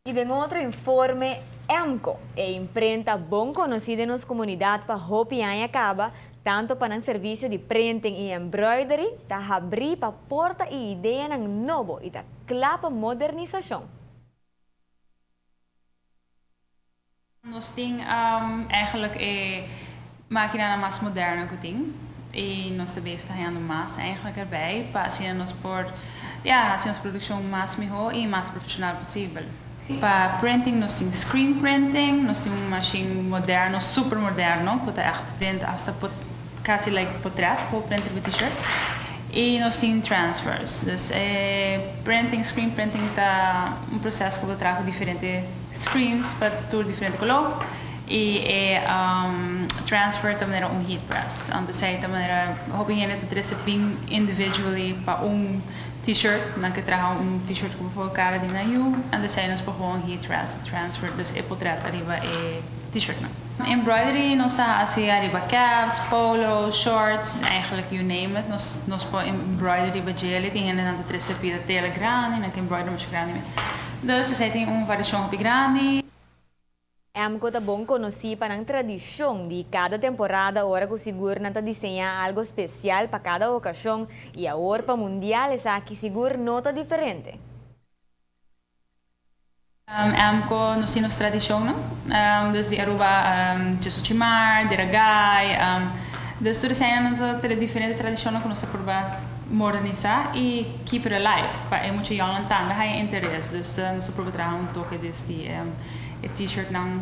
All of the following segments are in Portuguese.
Y en otro informe, EMCO, imprenta bom conhecida nas comunidades para Hopi Anhacaba, tanto para o serviço de printing e embroidery, está abrir para porta e ideia ng novo e está clapa modernização. Nós temos eigenlijk máquina mais moderna que tem e nós também está ganhando mais eigenlijk erbij para assim nós por assim nossa produção mais melhor e mais profissional possível. Para printing nós temos screen printing, nós temos uma machine moderna, super moderno, para echt print hasta quase like portrait, para printer de t-shirt. E nós temos transfers, dus printing, screen printing está processo que eu trago diferentes screens para tudo diferente color e transfer de maneira heat press. Aan de zijde maneira hoping je net het recipe individually para t-shirt, dan que traga t-shirt que voor cara de na you, aan de zijde nós gewoon heat transfer, dus portrait arriba t-shirt na. Embroidery, nós assim arriba caps, polos, shorts, eigenlijk you name it. Nós po embroidery ba jelly, tem ainda na recipe da tela grande, na que embroidery mais grande. Dus você tem variação bem grande. EMCO está bom conhecido para a tradição de cada temporada, hora que o seguro não desenhar algo especial para cada ocasião e a hora para mundial é aqui seguro nota diferente. EMCO nós temos tradição, não? Dus de Aruba, Jesuchimar, Deragai, dus tudo isso é diferente tradição que nós provar modernizar e keep it alive. Para é muito young time, mas há interesse, dus nós provar trazer toque desse t-shirt não,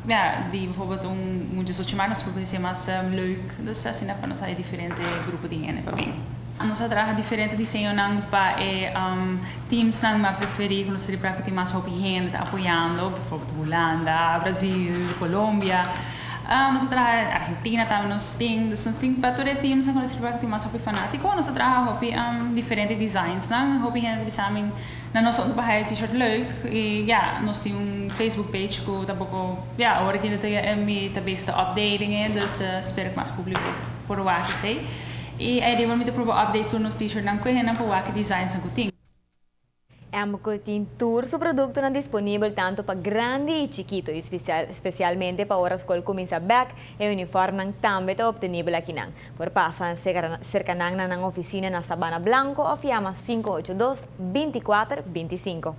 die bijvoorbeeld moet je zoetje maar, nós probeer ser mais leuk, dus assim para nós é diferente grupo de gente para mim. Nós trabalhamos diferente desenho não para teams não mais preferir, nós trabalhamos com mais hobby gente apoiando, bijvoorbeeld Holanda, Brasil, Colômbia. Nós trabalhamos Argentina também nós temos para todos os teams nós trabalhamos com mais hobby fanático, nós trabalhamos diferentes designs, não hobby gente besamen na nós onde para t-shirt leuk e nós temos Facebook page que também agora que me também está updating, dus espero que mais público por o que sei. E aí devo me provar update nos t-shirt não correndo para o que designs não tem. EMCO tem tour seu produto disponível tanto para grande e chiquito, especialmente para horas que começa back e o uniforme também está obtenível aqui não. Por passar cerca na oficina na Sabana Blanco ou fiama 582-2425.